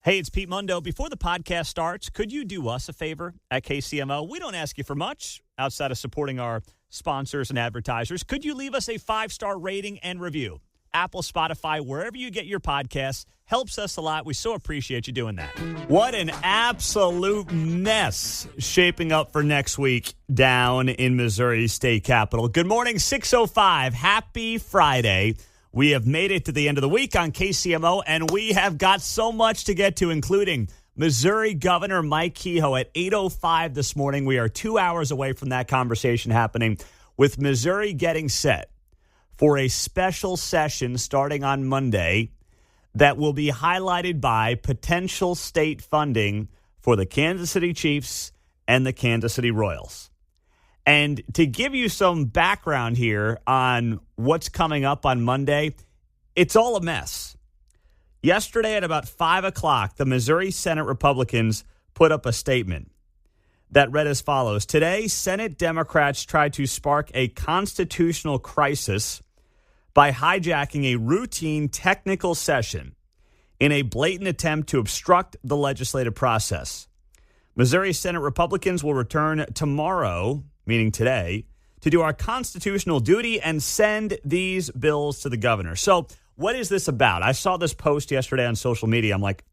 Hey, it's Pete Mundo. Before the podcast starts, could you do us a favor at KCMO? We don't ask you for much outside of supporting our sponsors and advertisers. Could you leave us a 5-star rating and review? Apple, Spotify, wherever you get your podcasts. Helps us a lot. We so appreciate you doing that. What an absolute mess shaping up for next week down in Missouri State Capitol. Good morning, 6:05. Happy Friday. We have made it to the end of the week on KCMO, and we have got so much to get to, including Missouri Governor Mike Kehoe at 8:05 this morning. We are 2 hours away from that conversation happening, with Missouri getting set for a special session starting on Monday that will be highlighted by potential state funding for the Kansas City Chiefs and the Kansas City Royals. And to give you some background here on what's coming up on Monday, it's all a mess. Yesterday at about 5 o'clock, the Missouri Senate Republicans put up a statement that read as follows. Today, Senate Democrats tried to spark a constitutional crisis by hijacking a routine technical session in a blatant attempt to obstruct the legislative process. Missouri Senate Republicans will return tomorrow, meaning today, to do our constitutional duty and send these bills to the governor. So what is this about? I saw this post yesterday on social media. I'm like,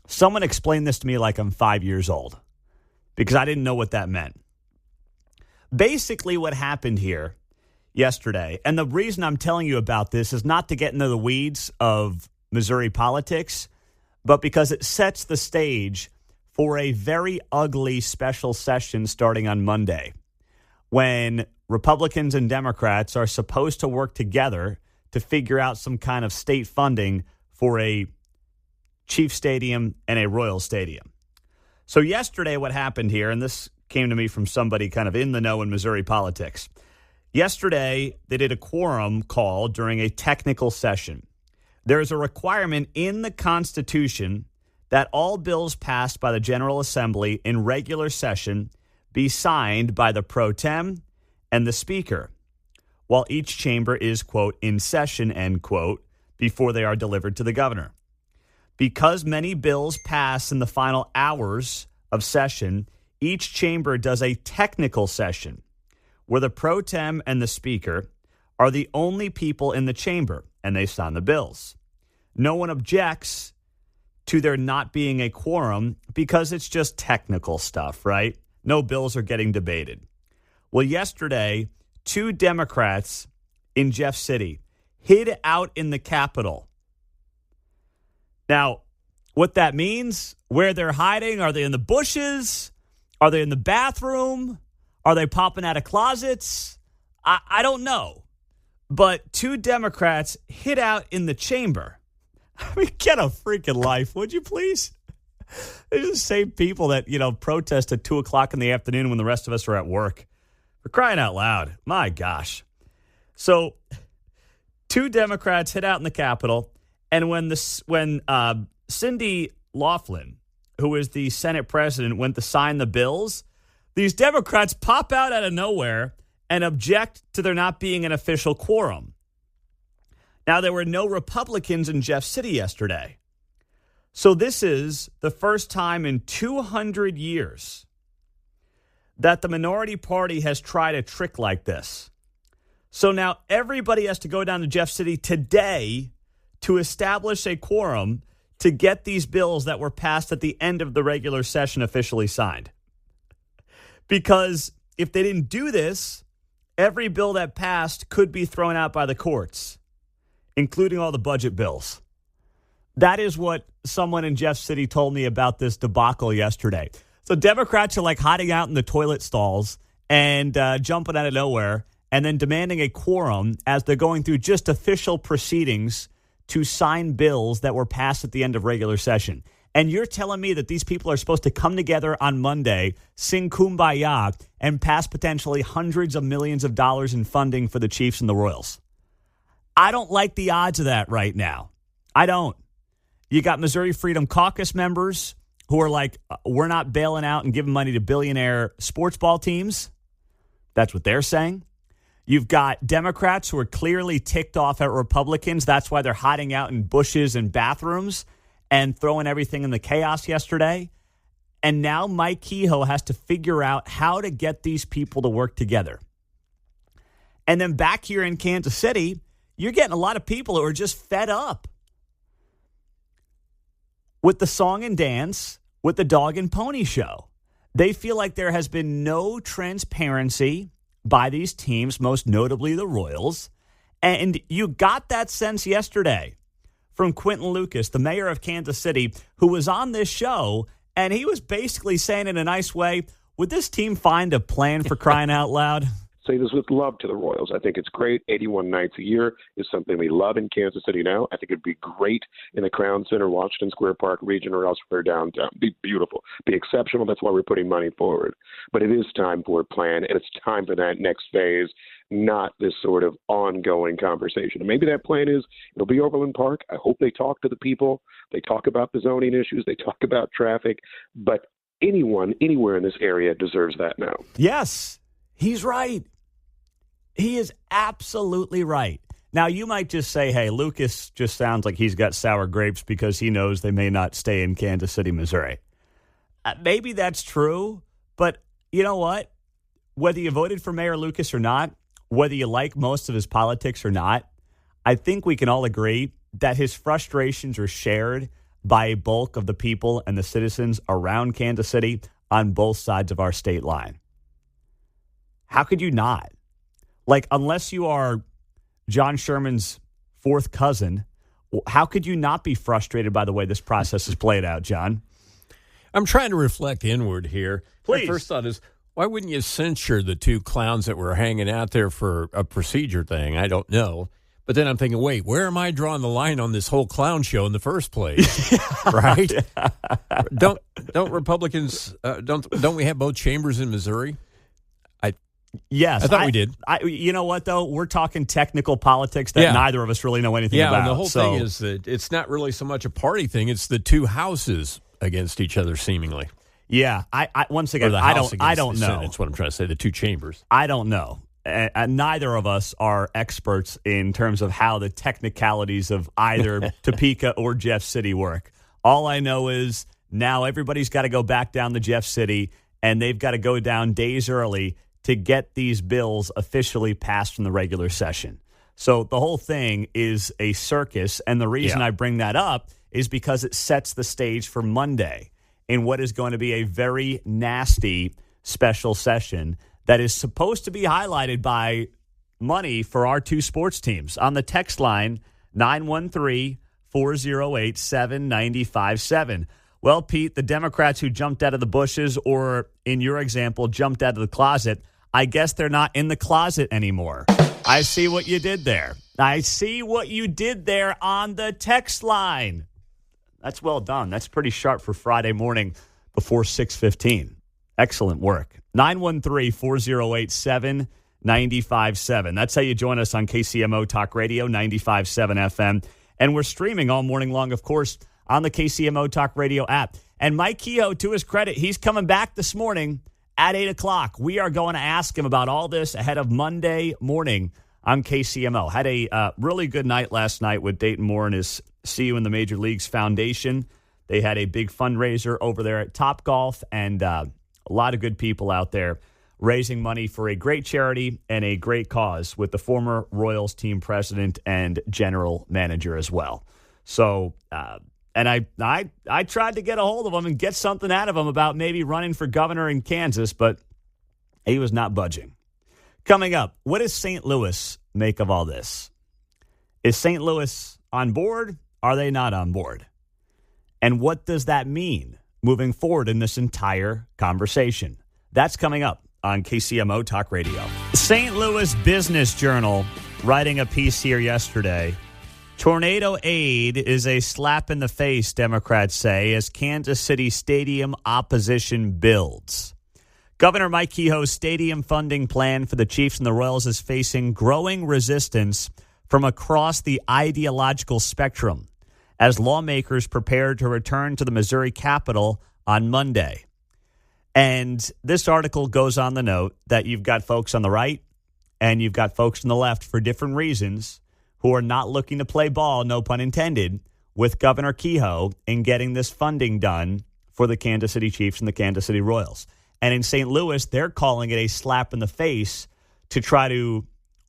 someone explained this to me like I'm 5 years old, because I didn't know what that meant. Basically, what happened here yesterday, and the reason I'm telling you about this is not to get into the weeds of Missouri politics, but because it sets the stage for a very ugly special session starting on Monday, when Republicans and Democrats are supposed to work together to figure out some kind of state funding for a Chiefs Stadium and a Royal Stadium. So yesterday what happened here, and this came to me from somebody kind of in the know in Missouri politics. Yesterday, they did a quorum call during a technical session. There is a requirement in the Constitution that all bills passed by the General Assembly in regular session be signed by the pro tem and the speaker, while each chamber is, quote, in session, end quote, before they are delivered to the governor. Because many bills pass in the final hours of session, each chamber does a technical session where the pro tem and the speaker are the only people in the chamber, and they sign the bills. No one objects to there not being a quorum because it's just technical stuff, right? No bills are getting debated. Well, yesterday, 2 Democrats in Jeff City hid out in the Capitol. Now, what that means, where they're hiding, are they in the bushes? Are they in the bathroom? Are they popping out of closets? I don't know. But 2 Democrats hid out in the chamber. I mean, get a freaking life, would you please? They're the same people that, protest at 2 o'clock in the afternoon when the rest of us are at work. For crying out loud. My gosh. So 2 Democrats hid out in the Capitol. And when Cindy Laughlin, who is the Senate president, went to sign the bills, these Democrats pop out of nowhere and object to there not being an official quorum. Now, there were no Republicans in Jeff City yesterday. So this is the first time in 200 years that the minority party has tried a trick like this. So now everybody has to go down to Jeff City today to establish a quorum to get these bills that were passed at the end of the regular session officially signed. Because if they didn't do this, every bill that passed could be thrown out by the courts, including all the budget bills. That is what someone in Jeff City told me about this debacle yesterday. So Democrats are like hiding out in the toilet stalls and jumping out of nowhere and then demanding a quorum as they're going through just official proceedings to sign bills that were passed at the end of regular session. And you're telling me that these people are supposed to come together on Monday, sing Kumbaya, and pass potentially hundreds of millions of dollars in funding for the Chiefs and the Royals? I don't like the odds of that right now. I don't. You got Missouri Freedom Caucus members who are like, we're not bailing out and giving money to billionaire sports ball teams. That's what they're saying. You've got Democrats who are clearly ticked off at Republicans. That's why they're hiding out in bushes and bathrooms. and throwing everything in the chaos yesterday. And now Mike Kehoe has to figure out how to get these people to work together. And then back here in Kansas City, you're getting a lot of people who are just fed up with the song and dance, with the dog and pony show. They feel like there has been no transparency by these teams, most notably the Royals. And you got that sense yesterday from Quentin Lucas, the mayor of Kansas City, who was on this show, and he was basically saying in a nice way, would this team find a plan for crying out loud? Say this with love to the Royals. I think it's great. 81 nights a year is something we love in Kansas City now. I think it'd be great in the Crown Center, Washington Square Park region, or elsewhere downtown. Be beautiful. Be exceptional. That's why we're putting money forward. But it is time for a plan, and it's time for that next phase, not this sort of ongoing conversation. And maybe that plan is it'll be Overland Park. I hope they talk to the people. They talk about the zoning issues. They talk about traffic. But anyone, anywhere in this area deserves that now. Yes, he's right. He is absolutely right. Now, you might just say, hey, Lucas just sounds like he's got sour grapes because he knows they may not stay in Kansas City, Missouri. Maybe that's true, but you know what? Whether you voted for Mayor Lucas or not, whether you like most of his politics or not, I think we can all agree that his frustrations are shared by a bulk of the people and the citizens around Kansas City on both sides of our state line. How could you not? Like, unless you are John Sherman's fourth cousin, how could you not be frustrated by the way this process is played out, John? I'm trying to reflect inward here. Please. My first thought is, why wouldn't you censure the two clowns that were hanging out there for a procedure thing? I don't know. But then I'm thinking, wait, where am I drawing the line on this whole clown show in the first place? Right? Don't Republicans, don't we have both chambers in Missouri? Yes. I thought we did. You know what, though? We're talking technical politics that neither of us really know anything about. Yeah, and the whole thing is that it's not really so much a party thing. It's the two houses against each other, seemingly. Yeah. I once again, I don't know. That's what I'm trying to say, the two chambers. I don't know. Neither of us are experts in terms of how the technicalities of either Topeka or Jeff City work. All I know is now everybody's got to go back down to Jeff City, and they've got to go down days early to get these bills officially passed from the regular session. So the whole thing is a circus, and the reason I bring that up is because it sets the stage for Monday in what is going to be a very nasty special session that is supposed to be highlighted by money for our two sports teams. On the text line, 913-408-7957. Well, Pete, the Democrats who jumped out of the bushes, or in your example, jumped out of the closet, I guess they're not in the closet anymore. I see what you did there. I see what you did there on the text line. That's well done. That's pretty sharp for Friday morning before 6:15. Excellent work. 913-408-7957. That's how you join us on KCMO Talk Radio, 95.7 FM. And we're streaming all morning long, of course, on the KCMO Talk Radio app. And Mike Kehoe, to his credit, he's coming back this morning at 8 o'clock. We are going to ask him about all this ahead of Monday morning on KCMO. Had a really good night last night with Dayton Moore and his See You in the Major Leagues Foundation. They had a big fundraiser over there at Topgolf, and a lot of good people out there raising money for a great charity and a great cause with the former Royals team president and general manager as well. So, and I tried to get a hold of him and get something out of him about maybe running for governor in Kansas, but he was not budging. Coming up, what does St. Louis make of all this? Is St. Louis on board? Are they not on board? And what does that mean moving forward in this entire conversation? That's coming up on KCMO Talk Radio. St. Louis Business Journal writing a piece here yesterday. Tornado aid is a slap in the face, Democrats say, as Kansas City Stadium opposition builds. Governor Mike Kehoe's stadium funding plan for the Chiefs and the Royals is facing growing resistance from across the ideological spectrum as lawmakers prepare to return to the Missouri Capitol on Monday. And this article goes on the note that you've got folks on the right and you've got folks on the left for different reasons who are not looking to play ball, no pun intended, with Governor Kehoe in getting this funding done for the Kansas City Chiefs and the Kansas City Royals. And in St. Louis, they're calling it a slap in the face to try to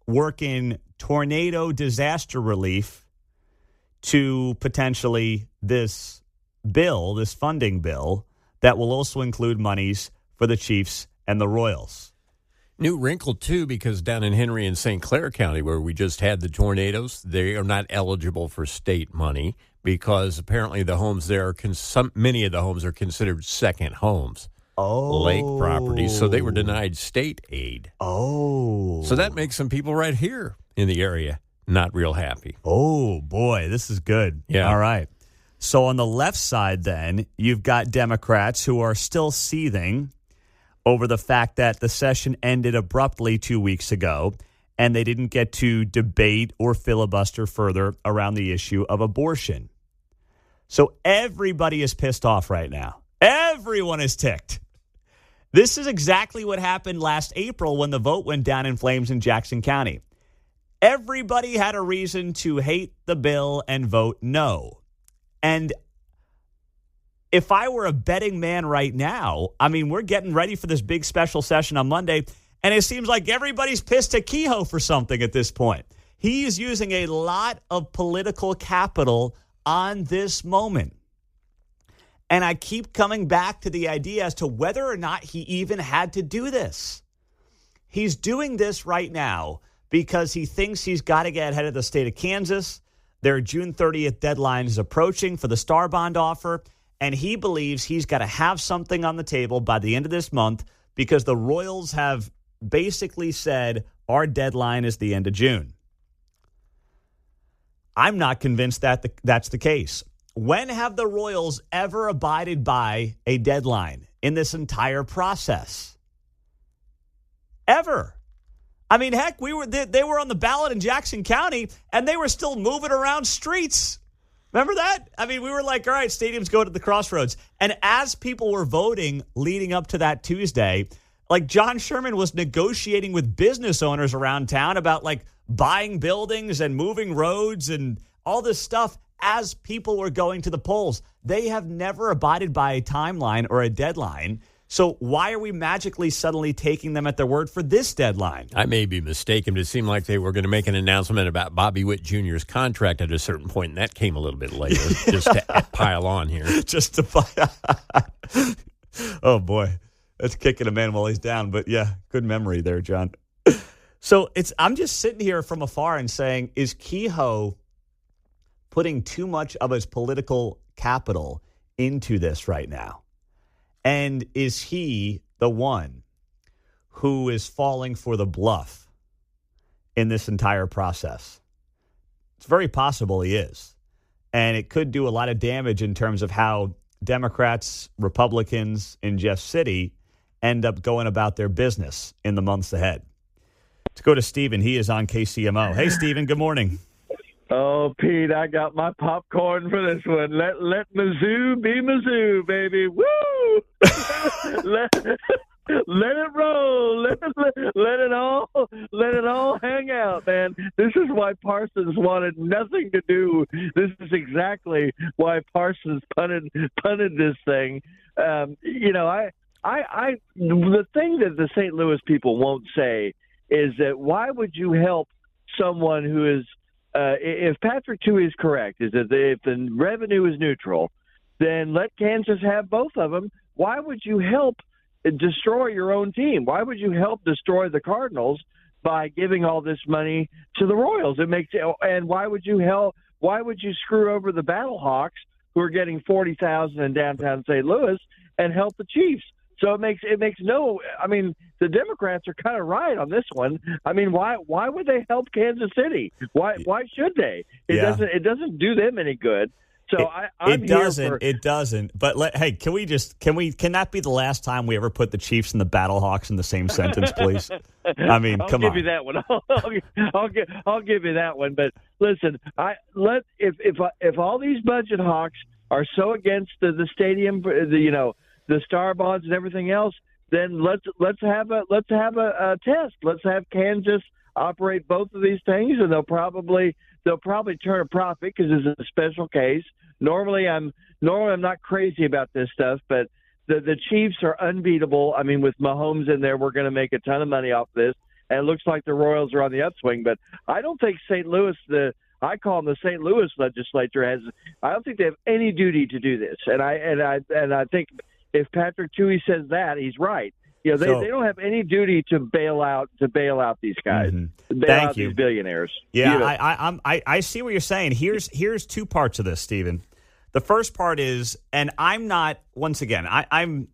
work in tornado disaster relief to potentially this bill, this funding bill, that will also include monies for the Chiefs and the Royals. New wrinkle, too, because down in Henry and St. Clair County, where we just had the tornadoes, they are not eligible for state money because apparently the homes there, many of the homes are considered second homes. Lake properties, so they were denied state aid. So that makes some people right here in the area not real happy. Oh, boy, this is good. Yeah. All right. So on the left side, then, you've got Democrats who are still seething over the fact that the session ended abruptly 2 weeks ago, and they didn't get to debate or filibuster further around the issue of abortion. So everybody is pissed off right now. Everyone is ticked. This is exactly what happened last April when the vote went down in flames in Jackson County. Everybody had a reason to hate the bill and vote no. And if I were a betting man right now, I mean, we're getting ready for this big special session on Monday, and it seems like everybody's pissed at Kehoe for something at this point. He's using a lot of political capital on this moment. And I keep coming back to the idea as to whether or not he even had to do this. He's doing this right now because he thinks he's got to get ahead of the state of Kansas. Their June 30th deadline is approaching for the Star Bond offer, and he believes he's got to have something on the table by the end of this month because the Royals have basically said our deadline is the end of June. I'm not convinced that that's the case. When have the Royals ever abided by a deadline in this entire process? Ever. I mean, heck, they were on the ballot in Jackson County, and they were still moving around streets. Remember that? I mean, we were like, all right, stadiums go to the crossroads. And as people were voting leading up to that Tuesday, like John Sherman was negotiating with business owners around town about like buying buildings and moving roads and all this stuff as people were going to the polls. They have never abided by a timeline or a deadline. So why are we magically suddenly taking them at their word for this deadline? I may be mistaken, but it seemed like they were going to make an announcement about Bobby Witt Jr.'s contract at a certain point, and that came a little bit later, just to pile on here. Just to pile. Oh, boy. That's kicking a man while he's down. But, yeah, good memory there, John. So I'm just sitting here from afar and saying, is Kehoe putting too much of his political capital into this right now? And is he the one who is falling for the bluff in this entire process? It's very possible he is. And it could do a lot of damage in terms of how Democrats, Republicans in Jeff City end up going about their business in the months ahead. Let's go to Stephen. He is on KCMO. Hey, Stephen, good morning. Oh, Pete, I got my popcorn for this one. Let Mizzou be Mizzou, baby. Woo! let it roll. Let it all hang out, man. This is why Parsons wanted nothing to do. This is exactly why Parsons punted this thing. The thing that the St. Louis people won't say is that why would you help someone who is if Patrick Tuohy is correct, is that if the revenue is neutral, then let Kansas have both of them. Why would you help destroy your own team? Why would you help destroy the Cardinals by giving all this money to the Royals? And why would you screw over the Battlehawks who are getting $40,000 in downtown St. Louis and help the Chiefs? So it makes no. I mean, the Democrats are kind of right on this one. I mean, why would they help Kansas City? Why should they? It doesn't do them any good. So It doesn't. But hey, can that be the last time we ever put the Chiefs and the Battlehawks in the same sentence, please? I mean, come on. I'll give you that one. I'll give you that one. But listen, if all these budget hawks are so against the stadium, the Star Bonds and everything else, then let's have a test. Let's have Kansas operate both of these things, and they'll probably They'll probably turn a profit because it's a special case. Normally I'm not crazy about this stuff, but the Chiefs are unbeatable. I mean, with Mahomes in there, we're going to make a ton of money off this. And it looks like the Royals are on the upswing. But I don't think St. Louis, I call them the St. Louis legislature, I don't think they have any duty to do this. And I think if Patrick Tuohy says that, he's right. You know, they don't have any duty to bail out these guys, bail out these billionaires. Yeah, I see what you're saying. Here's two parts of this, Stephen. The first part is, and I'm not, once again, I'm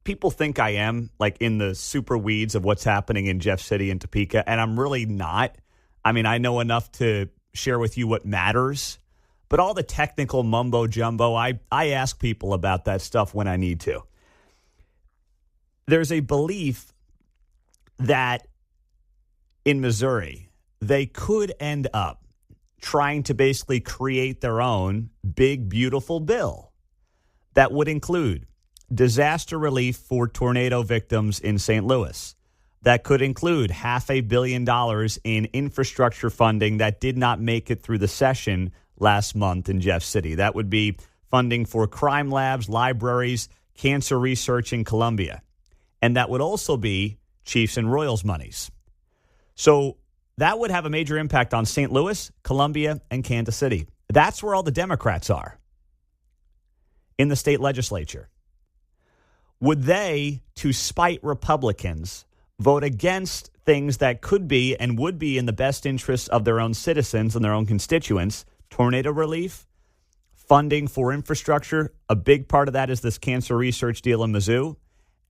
people think I am like in the super weeds of what's happening in Jeff City and Topeka, and I'm really not. I mean, I know enough to share with you what matters, but all the technical mumbo jumbo, I ask people about that stuff when I need to. There's a belief that in Missouri, they could end up trying to basically create their own big, beautiful bill that would include disaster relief for tornado victims in St. Louis. That could include $500 million in infrastructure funding that did not make it through the session last month in Jeff City. That would be funding for crime labs, libraries, cancer research in Columbia. And that would also be Chiefs and Royals monies. So that would have a major impact on St. Louis, Columbia, and Kansas City. That's where all the Democrats are in the state legislature. Would they, to spite Republicans, vote against things that could be and would be in the best interest of their own citizens and their own constituents? Tornado relief, funding for infrastructure. A big part of that is this cancer research deal in Mizzou.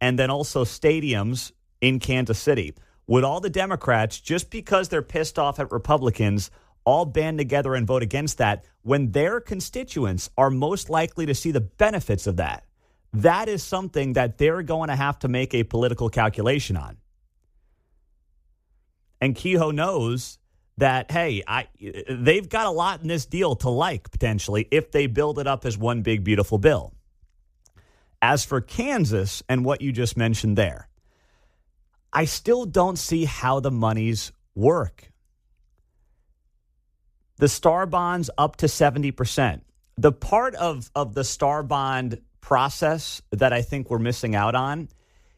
And then also stadiums in Kansas City. Would all the Democrats, just because they're pissed off at Republicans, all band together and vote against that when their constituents are most likely to see the benefits of that? That is something that they're going to have to make a political calculation on. And Kehoe knows that, hey, they've got a lot in this deal to like, potentially, if they build it up as one big, beautiful bill. As for Kansas and what you just mentioned there, I still don't see how the monies work. The Star Bond's up to 70%. The part of the Star Bond process that I think we're missing out on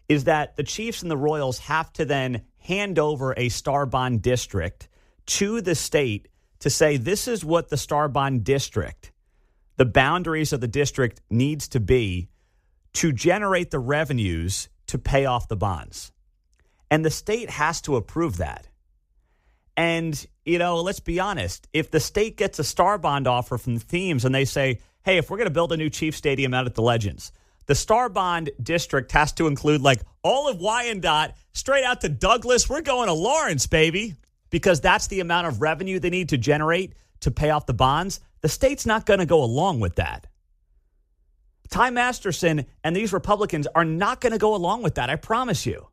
is that the Chiefs and the Royals have to then hand over a Star Bond district to the state to say this is what the Star Bond district, the boundaries of the district needs to be to generate the revenues to pay off the bonds. And the state has to approve that. And, you know, let's be honest. If the state gets a Star Bond offer from the teams and they say, hey, if we're going to build a new Chiefs Stadium out at the Legends, the Star Bond district has to include like all of Wyandotte straight out to Douglas. We're going to Lawrence, baby, because that's the amount of revenue they need to generate to pay off the bonds. The state's not going to go along with that. Ty Masterson and these Republicans are not going to go along with that, I promise you.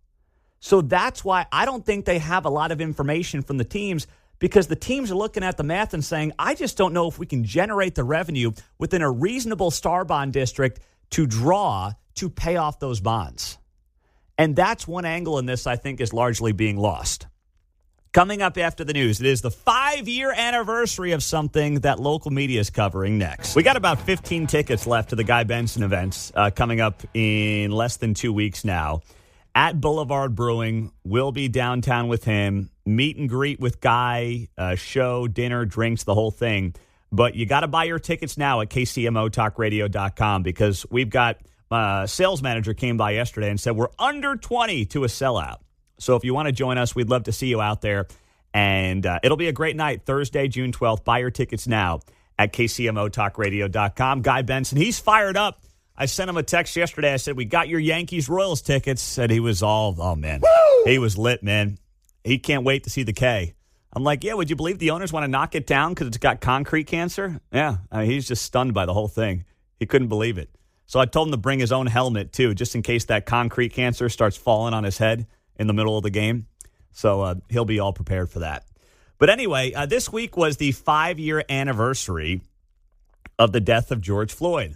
So that's why I don't think they have a lot of information from the teams, because the teams are looking at the math and saying, I just don't know if we can generate the revenue within a reasonable Star Bond district to draw to pay off those bonds. And that's one angle in this I think is largely being lost. Coming up after the news, it is the 5-year anniversary of something that local media is covering next. We got about 15 tickets left to the Guy Benson events coming up in less than 2 weeks now. At Boulevard Brewing, we'll be downtown with him, meet and greet with Guy, show, dinner, drinks, the whole thing. But you got to buy your tickets now at KCMOTalkRadio.com because we've got sales manager came by yesterday and said we're under 20 to a sellout. So if you want to join us, we'd love to see you out there. And it'll be a great night, Thursday, June 12th. Buy your tickets now at KCMOTalkRadio.com. Guy Benson, he's fired up. I sent him a text yesterday. I said, we got your Yankees-Royals tickets. And he was all, oh, man. Woo! He was lit, man. He can't wait to see the K. I'm like, yeah, would you believe the owners want to knock it down because it's got concrete cancer? Yeah, I mean, he's just stunned by the whole thing. He couldn't believe it. So I told him to bring his own helmet, too, just in case that concrete cancer starts falling on his head in the middle of the game. So he'll be all prepared for that. But anyway, this week was the 5-year anniversary of the death of George Floyd.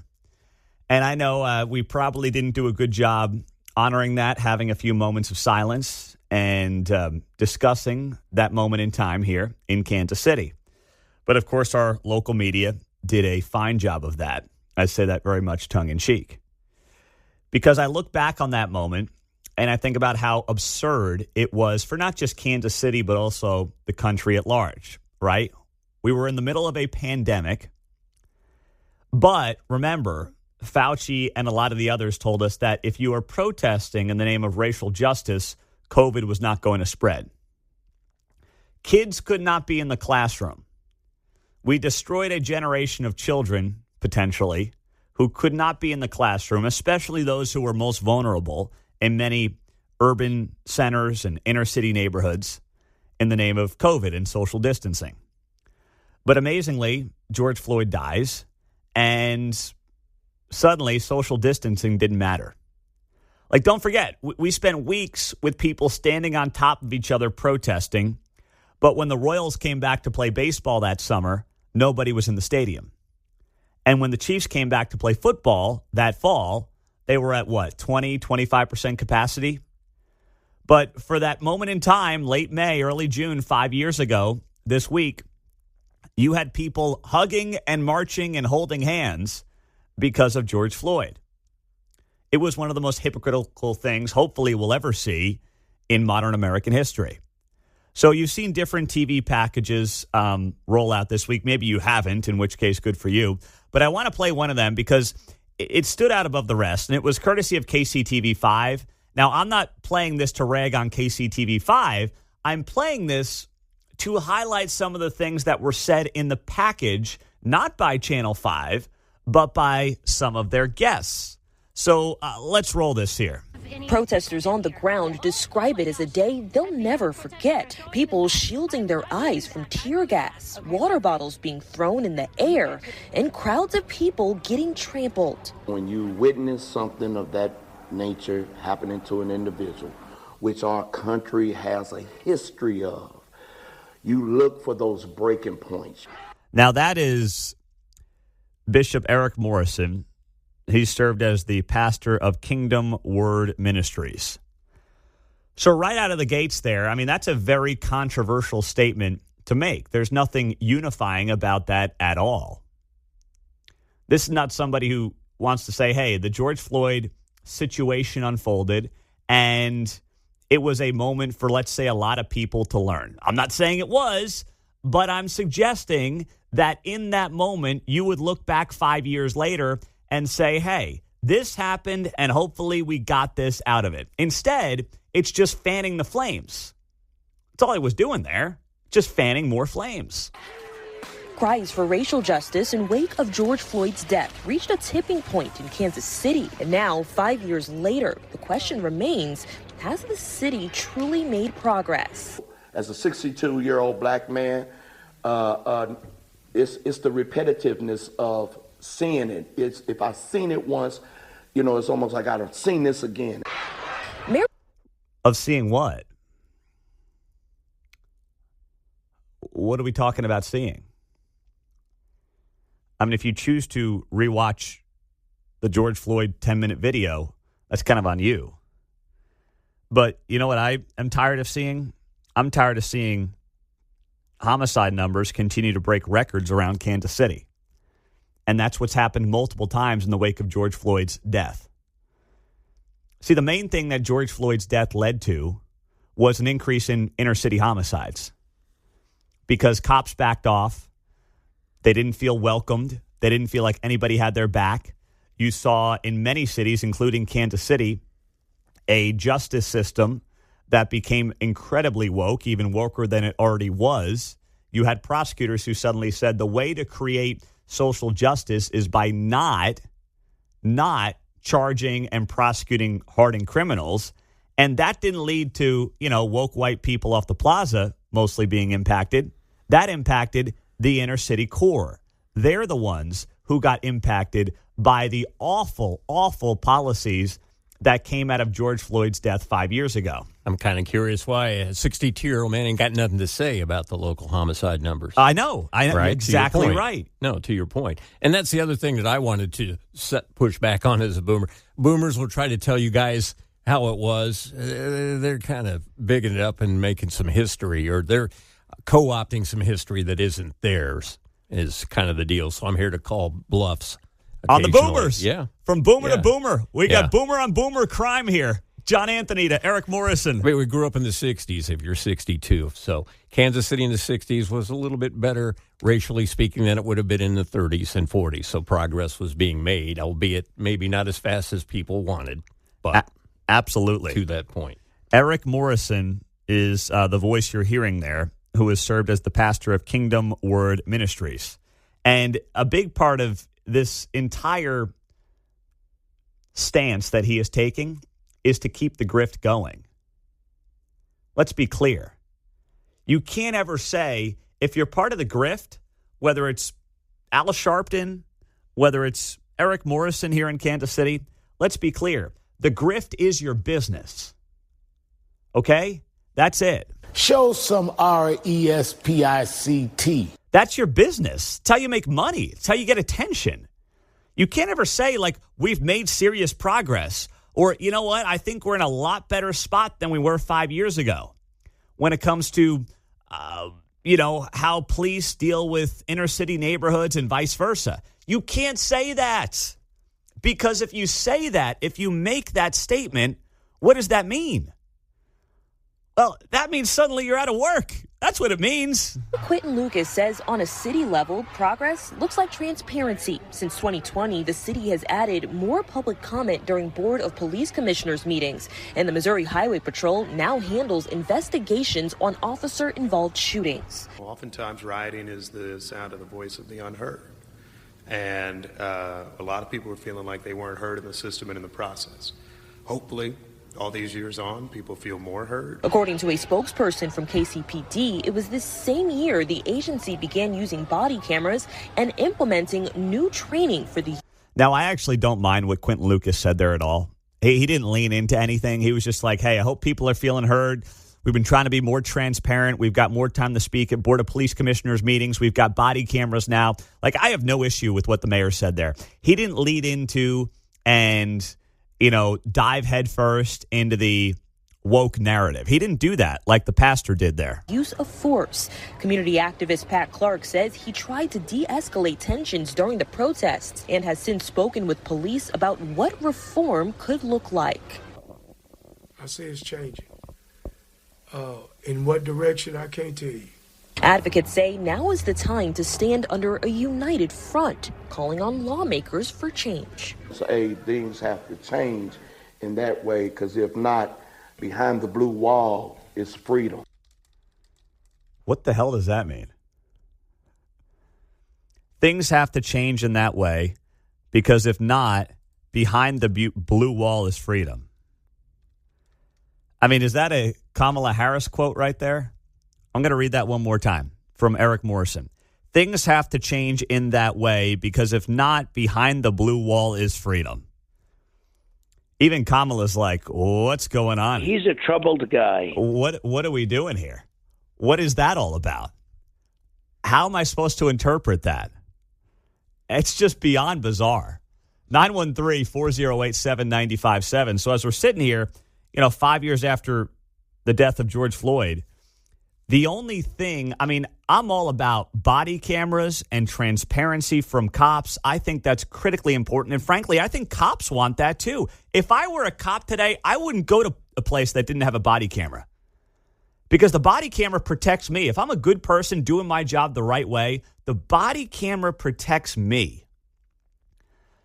And I know we probably didn't do a good job honoring that, having a few moments of silence and discussing that moment in time here in Kansas City. But, of course, our local media did a fine job of that. I say that very much tongue-in-cheek. Because I look back on that moment, and I think about how absurd it was for not just Kansas City, but also the country at large, right? We were in the middle of a pandemic. But remember, Fauci and a lot of the others told us that if you are protesting in the name of racial justice, COVID was not going to spread. Kids could not be in the classroom. We destroyed a generation of children, potentially, who could not be in the classroom, especially those who were most vulnerable in many urban centers and inner city neighborhoods in the name of COVID and social distancing. But amazingly, George Floyd dies, and suddenly social distancing didn't matter. Like, don't forget, we spent weeks with people standing on top of each other protesting, but when the Royals came back to play baseball that summer, nobody was in the stadium. And when the Chiefs came back to play football that fall, they were at, 20-25% capacity? But for that moment in time, late May, early June, 5 years ago, this week, you had people hugging and marching and holding hands because of George Floyd. It was one of the most hypocritical things, hopefully, we'll ever see in modern American history. So you've seen different TV packages roll out this week. Maybe you haven't, in which case, good for you. But I want to play one of them because it stood out above the rest, and it was courtesy of KCTV5. Now, I'm not playing this to rag on KCTV5. I'm playing this to highlight some of the things that were said in the package, not by Channel 5, but by some of their guests. So let's roll this here. Protesters on the ground describe it as a day they'll never forget. People shielding their eyes from tear gas, water bottles being thrown in the air, and crowds of people getting trampled. When you witness something of that nature happening to an individual, which our country has a history of, you look for those breaking points. Now that is Bishop Eric Morrison. He served as the pastor of Kingdom Word Ministries. So right out of the gates there, I mean, that's a very controversial statement to make. There's nothing unifying about that at all. This is not somebody who wants to say, hey, the George Floyd situation unfolded, and it was a moment for, let's say, a lot of people to learn. I'm not saying it was, but I'm suggesting that in that moment, you would look back 5 years later and say, hey, this happened, and hopefully we got this out of it. Instead, it's just fanning the flames. That's all he was doing there, just fanning more flames. Cries for racial justice in wake of George Floyd's death reached a tipping point in Kansas City. And now, 5 years later, the question remains, has the city truly made progress? As a 62-year-old black man, it's the repetitiveness of seeing it. If I've seen it once, it's almost like I've seen this again. Of seeing what? What are we talking about seeing? I mean, if you choose to rewatch the George Floyd 10-minute video, that's kind of on you. But you know what I am tired of seeing? I'm tired of seeing homicide numbers continue to break records around Kansas City. And that's what's happened multiple times in the wake of George Floyd's death. See, the main thing that George Floyd's death led to was an increase in inner city homicides because cops backed off. They didn't feel welcomed. They didn't feel like anybody had their back. You saw in many cities, including Kansas City, a justice system that became incredibly woke, even woker than it already was. You had prosecutors who suddenly said the way to create social justice is by not charging and prosecuting hardened criminals. And that didn't lead to, woke white people off the plaza mostly being impacted. That impacted the inner city core. They're the ones who got impacted by the awful, awful policies that came out of George Floyd's death 5 years ago. I'm kind of curious why a 62-year-old man ain't got nothing to say about the local homicide numbers. I know. Right? Exactly right. No, to your point. And that's the other thing that I wanted to push back on as a boomer. Boomers will try to tell you guys how it was. They're kind of bigging it up and making some history, or they're co-opting some history that isn't theirs is kind of the deal. So I'm here to call bluffs on the Boomers. Yeah. From Boomer to Boomer. We Yeah. got Boomer on Boomer crime here. John Anthony to Eric Morrison. We grew up in the 60s if you're 62. So Kansas City in the 60s was a little bit better, racially speaking, than it would have been in the 30s and 40s. So progress was being made, albeit maybe not as fast as people wanted. But absolutely. To that point. Eric Morrison is the voice you're hearing there, who has served as the pastor of Kingdom Word Ministries. And a big part of this entire stance that he is taking is to keep the grift going. Let's be clear. You can't ever say, if you're part of the grift, whether it's Al Sharpton, whether it's Eric Morrison here in Kansas City, let's be clear. The grift is your business. Okay? That's it. Show some RESPICT. That's your business. It's how you make money. It's how you get attention. You can't ever say, like, we've made serious progress. Or, you know what, I think we're in a lot better spot than we were 5 years ago when it comes to, how police deal with inner city neighborhoods and vice versa. You can't say that. Because if you say that, if you make that statement, what does that mean? Well, that means suddenly you're out of work. That's what it means. Quentin Lucas says on a city level, progress looks like transparency. Since 2020, the city has added more public comment during Board of Police Commissioners meetings, and the Missouri Highway Patrol now handles investigations on officer-involved shootings. Well, oftentimes rioting is the sound of the voice of the unheard. And a lot of people were feeling like they weren't heard in the system and in the process. Hopefully, all these years on, people feel more heard. According to a spokesperson from KCPD, it was this same year the agency began using body cameras and implementing new training for the... Now, I actually don't mind what Quentin Lucas said there at all. He didn't lean into anything. He was just like, hey, I hope people are feeling heard. We've been trying to be more transparent. We've got more time to speak at Board of Police Commissioners meetings. We've got body cameras now. Like, I have no issue with what the mayor said there. He didn't lead into and, dive headfirst into the woke narrative. He didn't do that like the pastor did there. Use of force. Community activist Pat Clark says he tried to de-escalate tensions during the protests and has since spoken with police about what reform could look like. I say it's changing. In what direction, I can't tell you. Advocates say now is the time to stand under a united front, calling on lawmakers for change. Say things have to change in that way, because if not, behind the blue wall is freedom. What the hell does that mean? Things have to change in that way, because if not, behind the blue wall is freedom. I mean, is that a Kamala Harris quote right there? I'm going to read that one more time from Eric Morrison. Things have to change in that way, because if not, behind the blue wall is freedom. Even Kamala's like, what's going on? He's a troubled guy. What are we doing here? What is that all about? How am I supposed to interpret that? It's just beyond bizarre. 913-408-7957. So as we're sitting here, 5 years after the death of George Floyd, the only thing, I'm all about body cameras and transparency from cops. I think that's critically important. And frankly, I think cops want that too. If I were a cop today, I wouldn't go to a place that didn't have a body camera, because the body camera protects me. If I'm a good person doing my job the right way, the body camera protects me.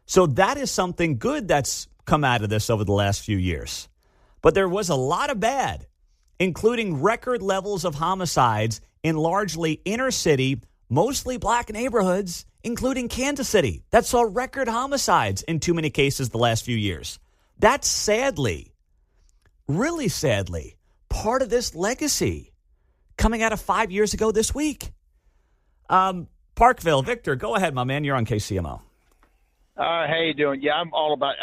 So that is something good that's come out of this over the last few years. But there was a lot of bad, including record levels of homicides in largely inner city, mostly black neighborhoods, including Kansas City, that saw record homicides in too many cases the last few years. That's sadly, really sadly, part of this legacy coming out of 5 years ago this week. Parkville, Victor, go ahead, my man. You're on KCMO. How you doing? Yeah, I'm all about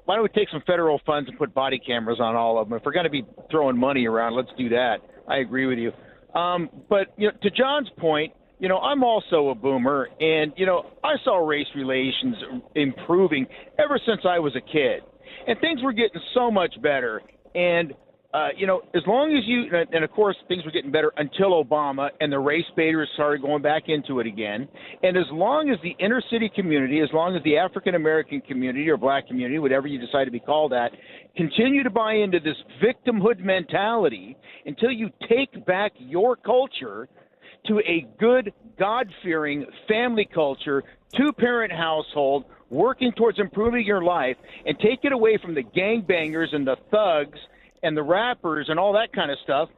why don't we take some federal funds and put body cameras on all of them? If we're going to be throwing money around, let's do that. I agree with you. But to John's point, I'm also a boomer, and, I saw race relations improving ever since I was a kid. And things were getting so much better. And as long as you, and of course things were getting better until Obama and the race baiters started going back into it again. And as long as the inner city community, as long as the African American community or black community, whatever you decide to be called at, continue to buy into this victimhood mentality until you take back your culture to a good, God-fearing family culture, two-parent household, working towards improving your life, and take it away from the gangbangers and the thugs and the rappers and all that kind of stuff,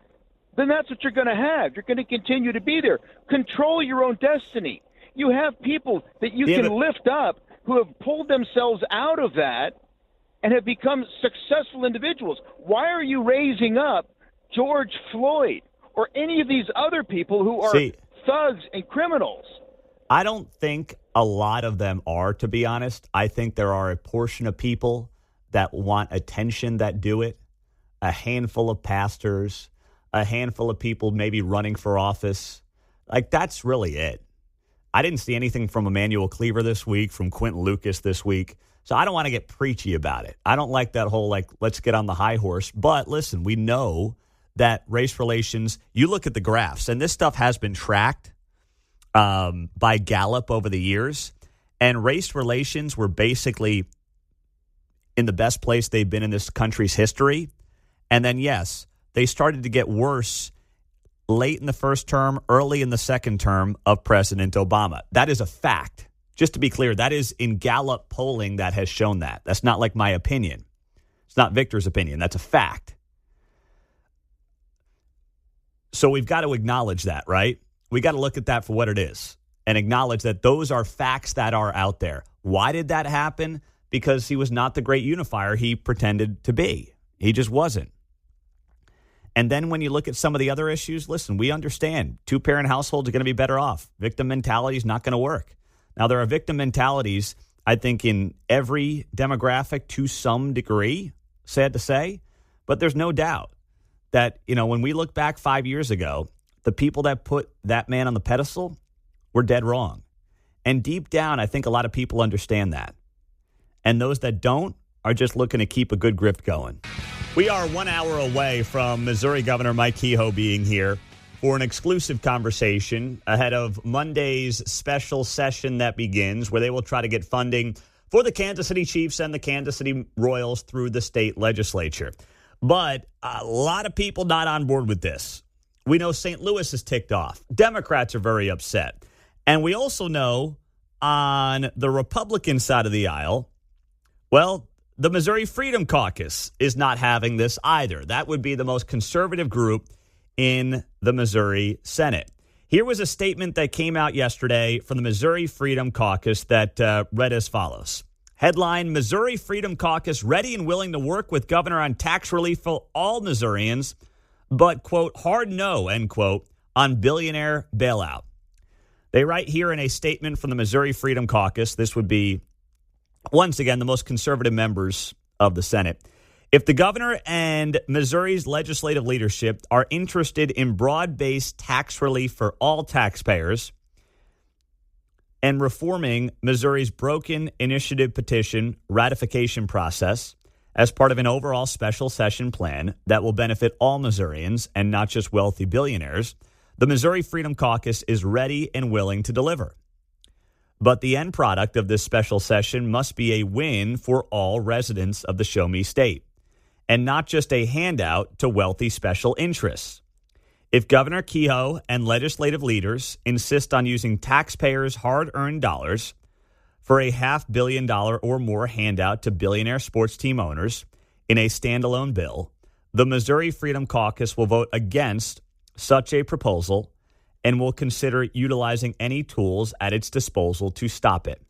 then that's what you're going to have. You're going to continue to be there. Control your own destiny. You have people that you can lift up who have pulled themselves out of that and have become successful individuals. Why are you raising up George Floyd or any of these other people who are thugs and criminals? I don't think a lot of them are, to be honest. I think there are a portion of people that want attention that do it. A handful of pastors, a handful of people maybe running for office. Like, that's really it. I didn't see anything from Emmanuel Cleaver this week, from Quentin Lucas this week. So I don't want to get preachy about it. I don't like that whole, let's get on the high horse. But listen, we know that race relations, you look at the graphs, and this stuff has been tracked by Gallup over the years. And race relations were basically in the best place they've been in this country's history. And then, yes, they started to get worse late in the first term, early in the second term of President Obama. That is a fact. Just to be clear, that is in Gallup polling that has shown that. That's not like my opinion. It's not Victor's opinion. That's a fact. So we've got to acknowledge that, right? We got to look at that for what it is and acknowledge that those are facts that are out there. Why did that happen? Because he was not the great unifier he pretended to be. He just wasn't. And then when you look at some of the other issues, listen, we understand two-parent households are going to be better off. Victim mentality is not going to work. Now, there are victim mentalities, I think, in every demographic to some degree, sad to say. But there's no doubt that, when we look back 5 years ago, the people that put that man on the pedestal were dead wrong. And deep down, I think a lot of people understand that. And those that don't are just looking to keep a good grip going. We are 1 hour away from Missouri Governor Mike Kehoe being here for an exclusive conversation ahead of Monday's special session that begins, where they will try to get funding for the Kansas City Chiefs and the Kansas City Royals through the state legislature. But a lot of people not on board with this. We know St. Louis is ticked off. Democrats are very upset. And we also know on the Republican side of the aisle, well, the Missouri Freedom Caucus is not having this either. That would be the most conservative group in the Missouri Senate. Here was a statement that came out yesterday from the Missouri Freedom Caucus that read as follows. Headline, Missouri Freedom Caucus ready and willing to work with governor on tax relief for all Missourians, but, quote, hard no, end quote, on billionaire bailout. They write here in a statement from the Missouri Freedom Caucus, this would be, once again, the most conservative members of the Senate. If the governor and Missouri's legislative leadership are interested in broad-based tax relief for all taxpayers and reforming Missouri's broken initiative petition ratification process as part of an overall special session plan that will benefit all Missourians and not just wealthy billionaires, the Missouri Freedom Caucus is ready and willing to deliver. But the end product of this special session must be a win for all residents of the Show Me State, and not just a handout to wealthy special interests. If Governor Kehoe and legislative leaders insist on using taxpayers' hard-earned dollars for a $500 million or more handout to billionaire sports team owners in a standalone bill, the Missouri Freedom Caucus will vote against such a proposal and will consider utilizing any tools at its disposal to stop it.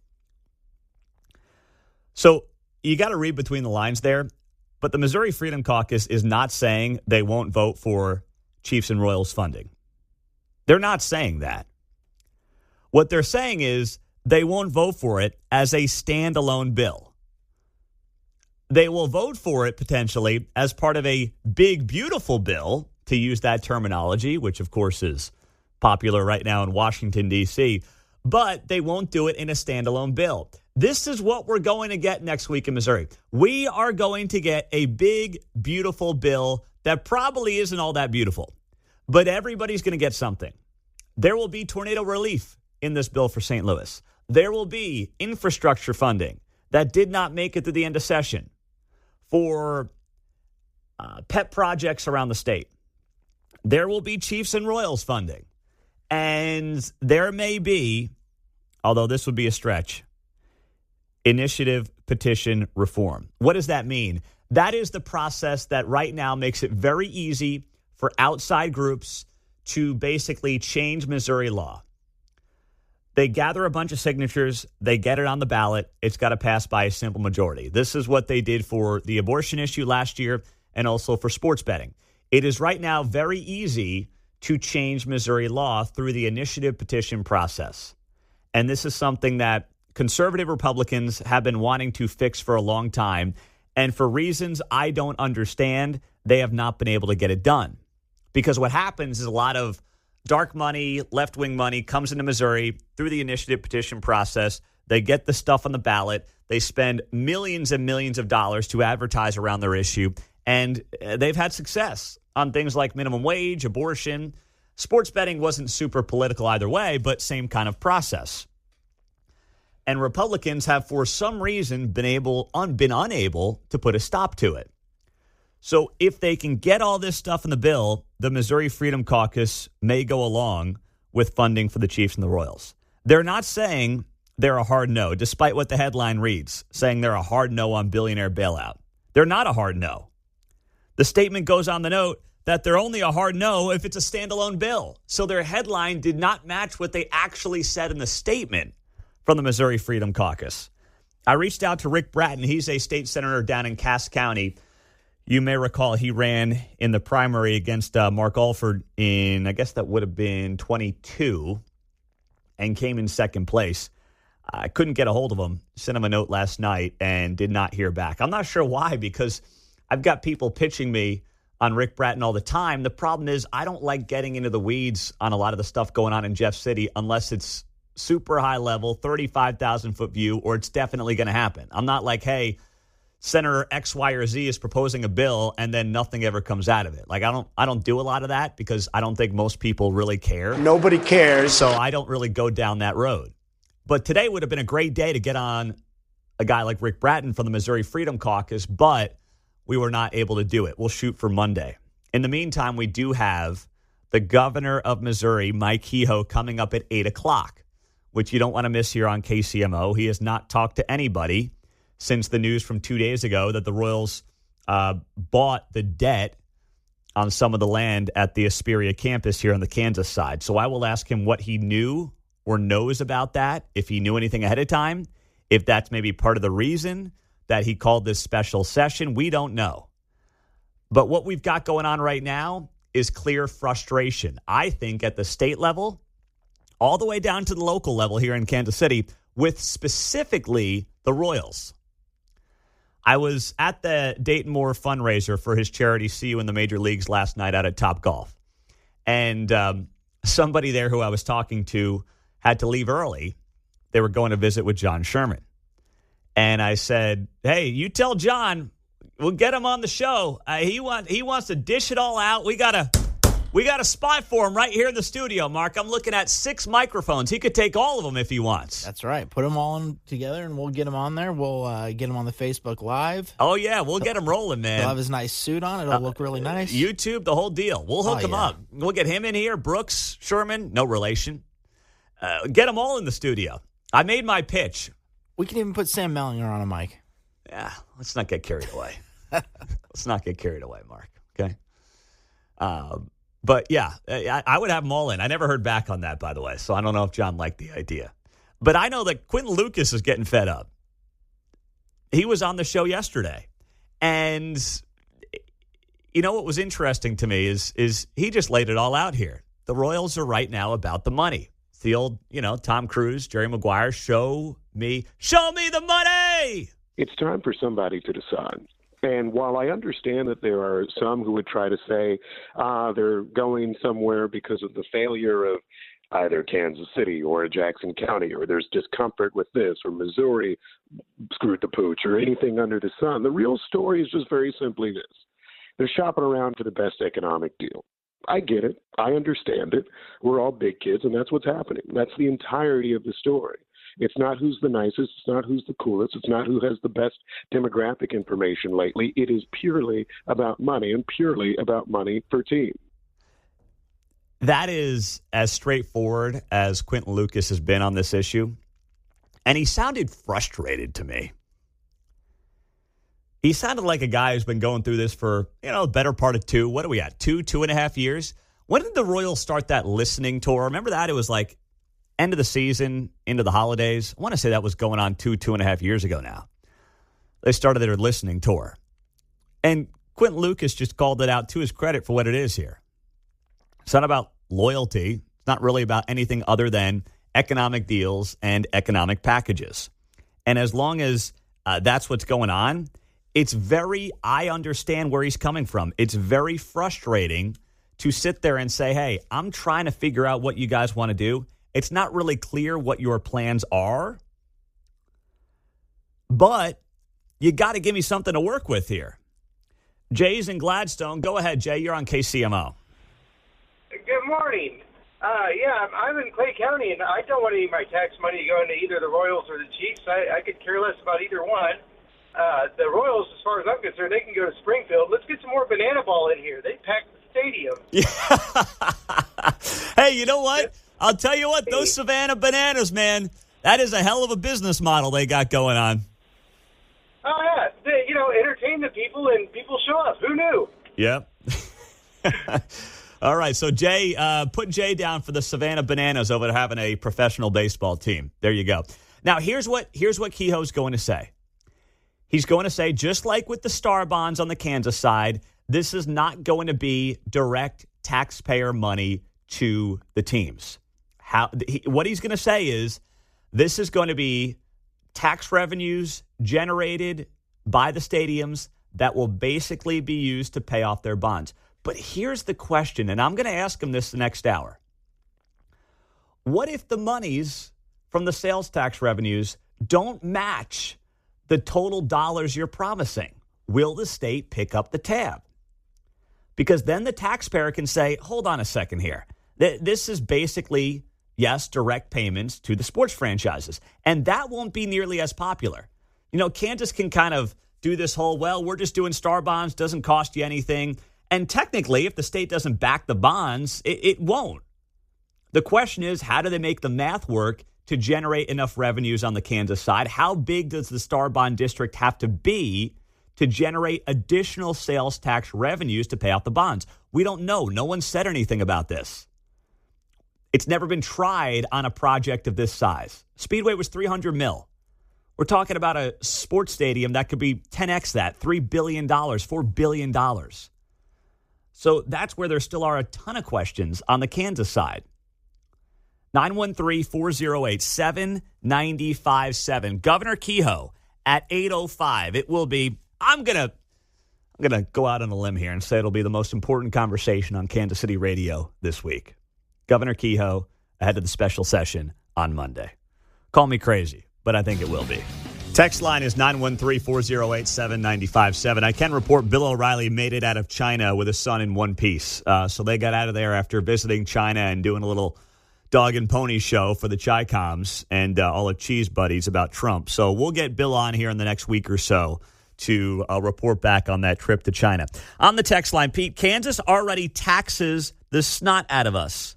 So you got to read between the lines there, but the Missouri Freedom Caucus is not saying they won't vote for Chiefs and Royals funding. They're not saying that. What they're saying is they won't vote for it as a standalone bill. They will vote for it potentially as part of a big, beautiful bill, to use that terminology, which of course is popular right now in Washington, D.C., but they won't do it in a standalone bill. This is what we're going to get next week in Missouri. We are going to get a big, beautiful bill that probably isn't all that beautiful, but everybody's going to get something. There will be tornado relief in this bill for St. Louis. There will be infrastructure funding that did not make it to the end of session for pet projects around the state. There will be Chiefs and Royals funding. And there may be, although this would be a stretch, initiative petition reform. What does that mean? That is the process that right now makes it very easy for outside groups to basically change Missouri law. They gather a bunch of signatures. They get it on the ballot. It's got to pass by a simple majority. This is what they did for the abortion issue last year and also for sports betting. It is right now very easy to change Missouri law through the initiative petition process. And this is something that conservative Republicans have been wanting to fix for a long time. And for reasons I don't understand, they have not been able to get it done. Because what happens is a lot of dark money, left-wing money comes into Missouri through the initiative petition process. They get the stuff on the ballot. They spend millions and millions of dollars to advertise around their issue. And they've had success on things like minimum wage, abortion. Sports betting wasn't super political either way, but same kind of process. And Republicans have, for some reason, been unable to put a stop to it. So if they can get all this stuff in the bill, the Missouri Freedom Caucus may go along with funding for the Chiefs and the Royals. They're not saying they're a hard no, despite what the headline reads, saying they're a hard no on billionaire bailout. They're not a hard no. The statement goes on the note that they're only a hard no if it's a standalone bill. So their headline did not match what they actually said in the statement from the Missouri Freedom Caucus. I reached out to Rick Bratton. He's a state senator down in Cass County. You may recall he ran in the primary against Mark Alford in, I guess that would have been 22, and came in second place. I couldn't get a hold of him. Sent him a note last night and did not hear back. I'm not sure why, because I've got people pitching me on Rick Bratton all the time. The problem is I don't like getting into the weeds on a lot of the stuff going on in Jeff City unless it's super high level, 35,000-foot view, or it's definitely going to happen. I'm not like, hey, Senator X, Y, or Z is proposing a bill and then nothing ever comes out of it. Like, I don't do a lot of that because I don't think most people really care. Nobody cares. So I don't really go down that road. But today would have been a great day to get on a guy like Rick Bratton from the Missouri Freedom Caucus, but we were not able to do it. We'll shoot for Monday. In the meantime, we do have the governor of Missouri, Mike Kehoe, coming up at 8 o'clock, which you don't want to miss here on KCMO. He has not talked to anybody since the news from 2 days ago that the Royals bought the debt on some of the land at the Hesperia campus here on the Kansas side. So I will ask him what he knew or knows about that, if he knew anything ahead of time, if that's maybe part of the reason that he called this special session. We don't know. But what we've got going on right now is clear frustration, I think, at the state level, all the way down to the local level here in Kansas City, with specifically the Royals. I was at the Dayton Moore fundraiser for his charity See You in the Major Leagues last night out at Topgolf. And somebody there who I was talking to had to leave early. They were going to visit with John Sherman. And I said, hey, you tell John, we'll get him on the show. He wants to dish it all out. We got a spot for him right here in the studio, Mark. I'm looking at 6 microphones. He could take all of them if he wants. That's right. Put them all in together, and we'll get him on there. We'll get him on the Facebook Live. Oh, yeah. We'll get him rolling, man. He'll have his nice suit on. It'll look really nice. YouTube, the whole deal. We'll hook him up. We'll get him in here. Brooks, Sherman, no relation. Get them all in the studio. I made my pitch. We can even put Sam Mellinger on a mic. Yeah, let's not get carried away. Let's not get carried away, Mark. Okay? But, yeah, I would have them all in. I never heard back on that, by the way, so I don't know if John liked the idea. But I know that Quentin Lucas is getting fed up. He was on the show yesterday. And, you know, what was interesting to me is he just laid it all out here. The Royals are right now about the money. It's the old, Tom Cruise, Jerry Maguire, show me the money. It's time for somebody to decide. And while I understand that there are some who would try to say they're going somewhere because of the failure of either Kansas City or Jackson County, or there's discomfort with this, or Missouri screwed the pooch, or anything under the sun, the real story is just very simply this. They're shopping around for the best economic deal. I get it. I understand it. We're all big kids, and that's what's happening. That's the entirety of the story. It's not who's the nicest. It's not who's the coolest. It's not who has the best demographic information lately. It is purely about money and purely about money per team. That is as straightforward as Quentin Lucas has been on this issue. And he sounded frustrated to me. He sounded like a guy who's been going through this for, the better part of two. What are we at? 2.5 years? When did the Royals start that listening tour? Remember that? It was like end of the season, into the holidays. I want to say that was going on 2.5 years ago now. They started their listening tour. And Quentin Lucas just called it out to his credit for what it is here. It's not about loyalty. It's not really about anything other than economic deals and economic packages. And as long as that's what's going on, I understand where he's coming from. It's very frustrating to sit there and say, hey, I'm trying to figure out what you guys want to do. It's not really clear what your plans are, but you got to give me something to work with here. Jay's in Gladstone. Go ahead, Jay. You're on KCMO. Good morning. I'm in Clay County, and I don't want any of my tax money going to either the Royals or the Chiefs. I could care less about either one. The Royals, as far as I'm concerned, they can go to Springfield. Let's get some more banana ball in here. They packed the stadium. Hey, you know what? I'll tell you what, those Savannah Bananas, man, that is a hell of a business model they got going on. Oh, yeah. Entertain the people, and people show up. Who knew? Yep. All right, so Jay, put Jay down for the Savannah Bananas over to having a professional baseball team. There you go. Now, here's what Kehoe's going to say. He's going to say, just like with the Star Bonds on the Kansas side, this is not going to be direct taxpayer money to the teams. What he's going to say is this is going to be tax revenues generated by the stadiums that will basically be used to pay off their bonds. But here's the question, and I'm going to ask him this the next hour. What if the monies from the sales tax revenues don't match the total dollars you're promising? Will the state pick up the tab? Because then the taxpayer can say, hold on a second here. This is basically, yes, direct payments to the sports franchises. And that won't be nearly as popular. Kansas can kind of do this whole, we're just doing Star Bonds, doesn't cost you anything. And technically, if the state doesn't back the bonds, it won't. The question is, how do they make the math work to generate enough revenues on the Kansas side? How big does the Star Bond District have to be to generate additional sales tax revenues to pay out the bonds? We don't know. No one said anything about this. It's never been tried on a project of this size. Speedway was $300 million. We're talking about a sports stadium that could be 10x that, $3 billion, $4 billion. So that's where there still are a ton of questions on the Kansas side. 913-408-7957. Governor Kehoe at 8:05. It will be, I'm gonna go out on a limb here and say it'll be the most important conversation on Kansas City radio this week. Governor Kehoe ahead of the special session on Monday. Call me crazy, but I think it will be. Text line is 913-408-7957. I can report Bill O'Reilly made it out of China with his son in one piece. So they got out of there after visiting China and doing a little dog and pony show for the Chi-Coms and all the cheese buddies about Trump. So we'll get Bill on here in the next week or so to report back on that trip to China. On the text line, Pete, Kansas already taxes the snot out of us.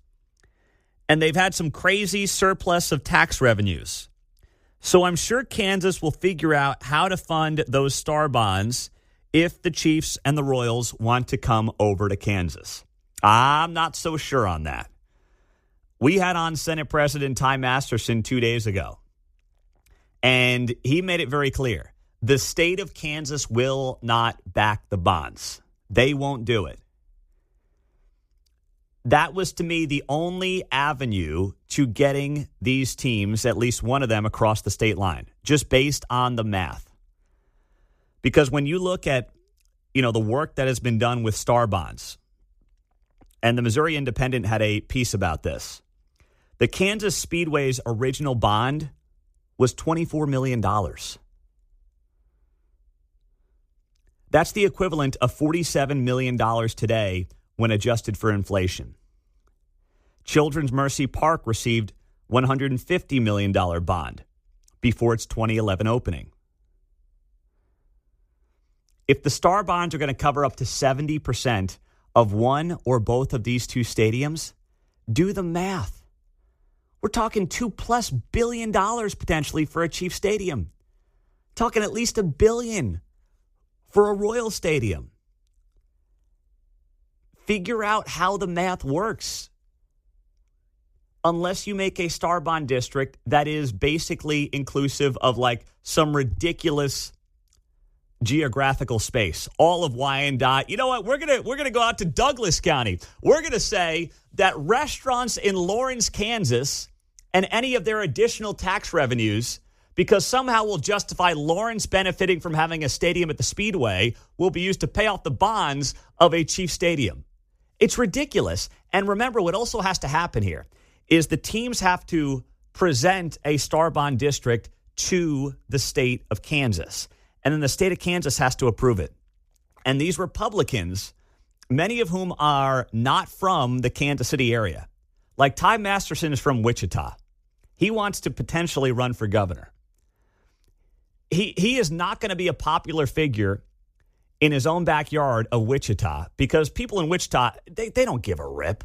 And they've had some crazy surplus of tax revenues. So I'm sure Kansas will figure out how to fund those Star Bonds if the Chiefs and the Royals want to come over to Kansas. I'm not so sure on that. We had on Senate President Ty Masterson 2 days ago, and he made it very clear. The state of Kansas will not back the bonds. They won't do it. That was, to me, the only avenue to getting these teams, at least one of them, across the state line, just based on the math. Because when you look at, the work that has been done with Star Bonds, and the Missouri Independent had a piece about this, the Kansas Speedway's original bond was $24 million. That's the equivalent of $47 million today when adjusted for inflation. Children's Mercy Park received $150 million bond before its 2011 opening. If the Star bonds are going to cover up to 70% of one or both of these two stadiums, do the math. We're talking $2+ billion potentially for a Chiefs stadium. Talking at least $1 billion for a Royal stadium. Figure out how the math works. Unless you make a Star bond district that is basically inclusive of like some ridiculous geographical space, all of Wyandotte. You know what? We're gonna go out to Douglas County. We're gonna say that restaurants in Lawrence, Kansas, and any of their additional tax revenues, because somehow we'll justify Lawrence benefiting from having a stadium at the Speedway, will be used to pay off the bonds of a Chiefs stadium. It's ridiculous. And remember, what also has to happen here is the teams have to present a Star bond district to the state of Kansas. And then the state of Kansas has to approve it. And these Republicans, many of whom are not from the Kansas City area, like Ty Masterson is from Wichita. He wants to potentially run for governor. He is not going to be a popular figure in his own backyard of Wichita because people in Wichita, they don't give a rip,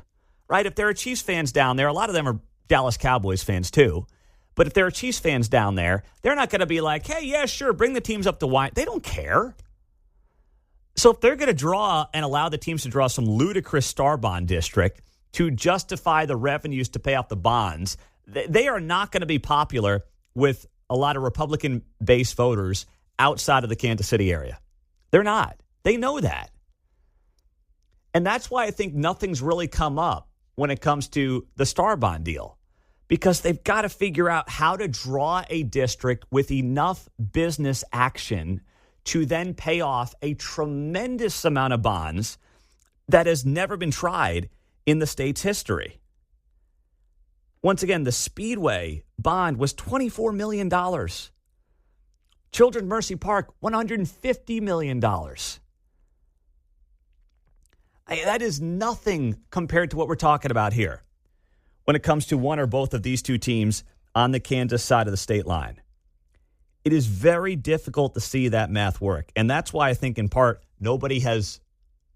right? If there are Chiefs fans down there, a lot of them are Dallas Cowboys fans too. But if there are Chiefs fans down there, they're not going to be like, hey, yeah, sure, bring the teams up to Wyandotte. They don't care. So if they're going to draw and allow the teams to draw some ludicrous Star bond district to justify the revenues to pay off the bonds, they are not going to be popular with a lot of Republican-based voters outside of the Kansas City area. They're not. They know that. And that's why I think nothing's really come up when it comes to the Star bond deal. Because they've got to figure out how to draw a district with enough business action to then pay off a tremendous amount of bonds that has never been tried in the state's history. Once again, the Speedway bond was $24 million. Children's Mercy Park, $150 million. That is nothing compared to what we're talking about here when it comes to one or both of these two teams on the Kansas side of the state line. It is very difficult to see that math work. And that's why I think, in part, nobody has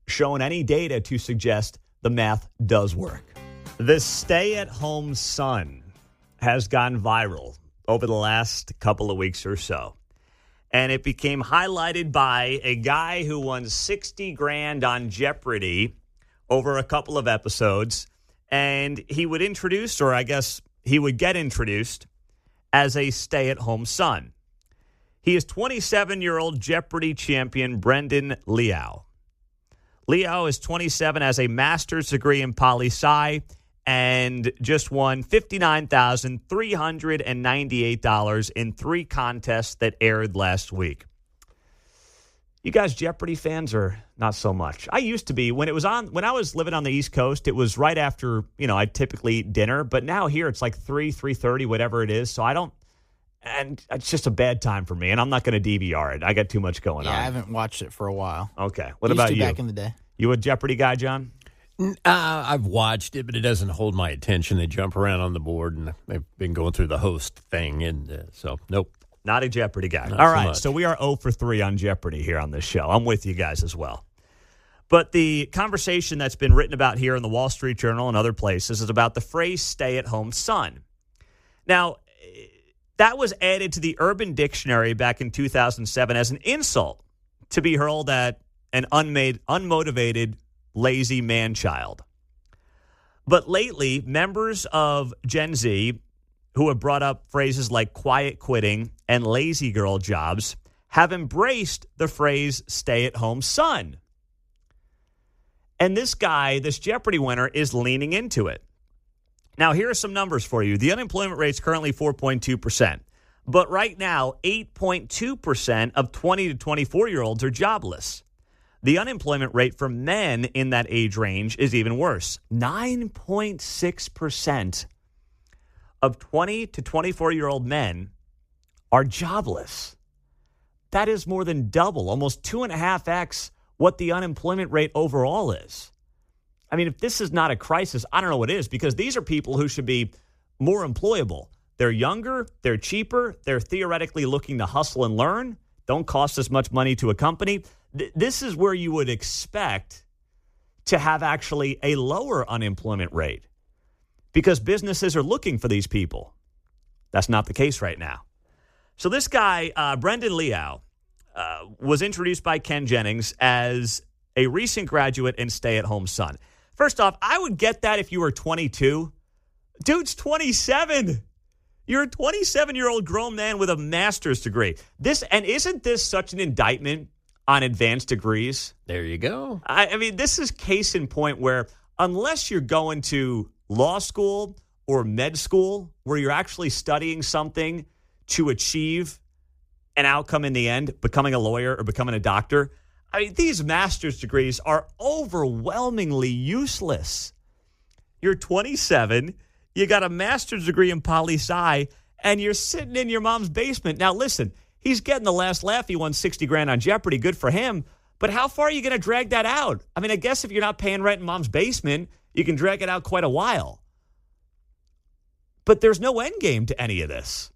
shown any data to suggest the math does work. The stay-at-home son has gone viral over the last couple of weeks or so. And it became highlighted by a guy who won $60,000 on Jeopardy over a couple of episodes. And he would introduce, or I guess he would get introduced, as a stay-at-home son. He is 27-year-old Jeopardy champion Brendan Liao. Liao is 27, has a master's degree in poli-sci, and just won $59,398 in 3 contests that aired last week. You guys Jeopardy fans or not so much? I used to be. When it was on, when I was living on the East Coast, it was right after, I'd typically eat dinner. But now here it's like 3:30, whatever it is. So I don't, and it's just a bad time for me. And I'm not going to DVR it. I got too much going on. Yeah, I haven't watched it for a while. Okay. What about you? Back in the day. You a Jeopardy guy, John? I've watched it, but it doesn't hold my attention. They jump around on the board, and they've been going through the host thing. And so, nope. Not a Jeopardy guy. Not All so right, much. so we are 0 for 3 on Jeopardy here on this show. I'm with you guys as well. But the conversation that's been written about here in the Wall Street Journal and other places is about the phrase stay-at-home son. Now, that was added to the Urban Dictionary back in 2007 as an insult to be hurled at an unmotivated, lazy man-child. But lately, members of Gen Z who have brought up phrases like quiet quitting and lazy girl jobs have embraced the phrase stay-at-home son. And this guy, this Jeopardy winner, is leaning into it. Now, here are some numbers for you. The unemployment rate is currently 4.2%. But right now, 8.2% of 20 to 24-year-olds are jobless. The unemployment rate for men in that age range is even worse. 9.6% of 20 to 24-year-old men are jobless. that is more than double, almost 2.5x what the unemployment rate overall is. I mean, if this is not a crisis, I don't know what is, because these are people who should be more employable. They're younger, they're cheaper, they're theoretically looking to hustle and learn, don't cost as much money to a company. This is where you would expect to have actually a lower unemployment rate because businesses are looking for these people. That's not the case right now. So this guy, Brendan Liao, was introduced by Ken Jennings as a recent graduate and stay-at-home son. First off, I would get that if you were 22. Dude's 27. You're a 27-year-old grown man with a master's degree. Isn't this such an indictment on advanced degrees? There you go. I mean, this is case in point where unless you're going to law school or med school where you're actually studying something to achieve an outcome in the end, becoming a lawyer or becoming a doctor, I mean, these master's degrees are overwhelmingly useless. You're 27, you got a master's degree in poli-sci, and you're sitting in your mom's basement. Now, listen, he's getting the last laugh. He won $60,000 on Jeopardy. Good for him. But how far are you going to drag that out? I mean, I guess if you're not paying rent in mom's basement, you can drag it out quite a while. But there's no end game to any of this.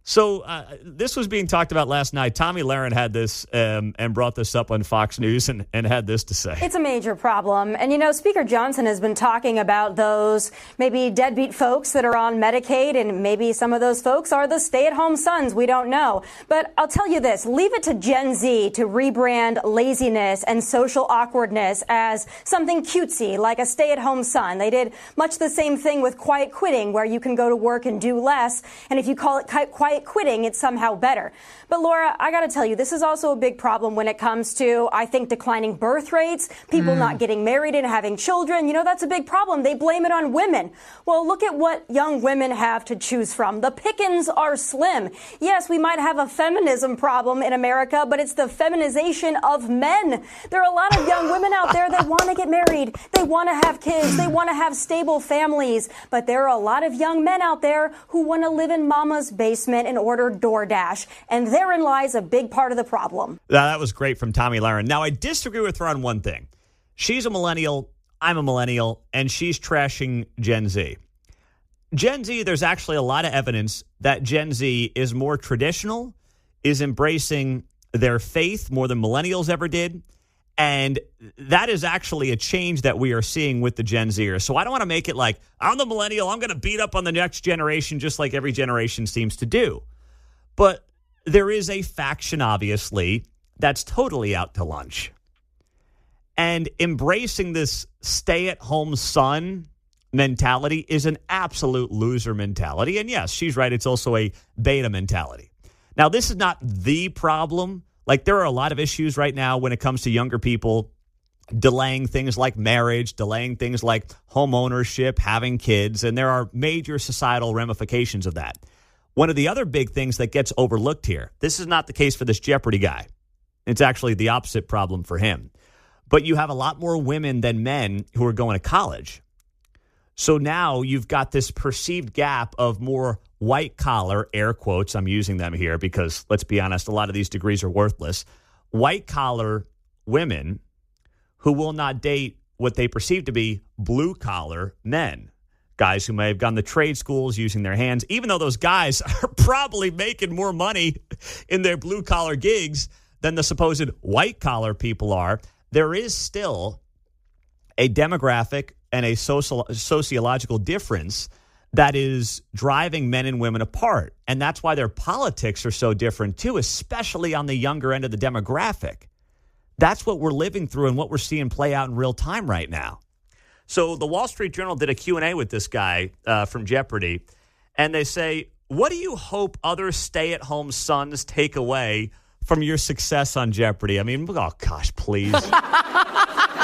So this was being talked about last night. Tomi Lahren had this and brought this up on Fox News and had this to say. It's a major problem. And, you know, Speaker Johnson has been talking about those maybe deadbeat folks that are on Medicaid, and maybe some of those folks are the stay-at-home sons. We don't know. But I'll tell you this. Leave it to Gen Z to rebrand laziness and social awkwardness as something cutesy, like a stay-at-home son. They did much the same thing with quiet quitting, where you can go to work and do less. And if you call it quiet quitting, it's somehow better. But Laura, I got to tell you, this is also a big problem when it comes to, I think, declining birth rates, people not getting married and having children. You know, that's a big problem. They blame it on women. Well, look at what young women have to choose from. The pickings are slim. Yes, we might have a feminism problem in America, but it's the feminization of men. There are a lot of young women out there that want to get married. They want to have kids. They want to have stable families. But there are a lot of young men out there who want to live in mama's basement and order DoorDash. And therein lies a big part of the problem. That was great from Tomi Lahren. Now, I disagree with her on one thing. She's a millennial, I'm a millennial, and she's trashing Gen Z. Gen Z, there's actually a lot of evidence that Gen Z is more traditional, is embracing their faith more than millennials ever did. And that is actually a change that we are seeing with the Gen Zers. So I don't want to make it like, I'm the millennial, I'm going to beat up on the next generation just like every generation seems to do. But there is a faction, obviously, that's totally out to lunch. And embracing this stay-at-home son mentality is an absolute loser mentality. And yes, she's right, it's also a beta mentality. Now, this is not the problem. Like, there are a lot of issues right now when it comes to younger people delaying things like marriage, delaying things like home ownership, having kids, and there are major societal ramifications of that. One of the other big things that gets overlooked here, this is not the case for this Jeopardy guy. It's actually the opposite problem for him. But you have a lot more women than men who are going to college. So now you've got this perceived gap of more white-collar, air quotes, I'm using them here because, let's be honest, a lot of these degrees are worthless, white-collar women who will not date what they perceive to be blue-collar men, guys who may have gone to trade schools using their hands, even though those guys are probably making more money in their blue-collar gigs than the supposed white-collar people are. There is still a demographic and a sociological difference that is driving men and women apart. And that's why their politics are so different, too, especially on the younger end of the demographic. That's what we're living through and what we're seeing play out in real time right now. So the Wall Street Journal did a Q&A with this guy from Jeopardy, and they say, what do you hope other stay-at-home sons take away from your success on Jeopardy? I mean, oh, gosh, please.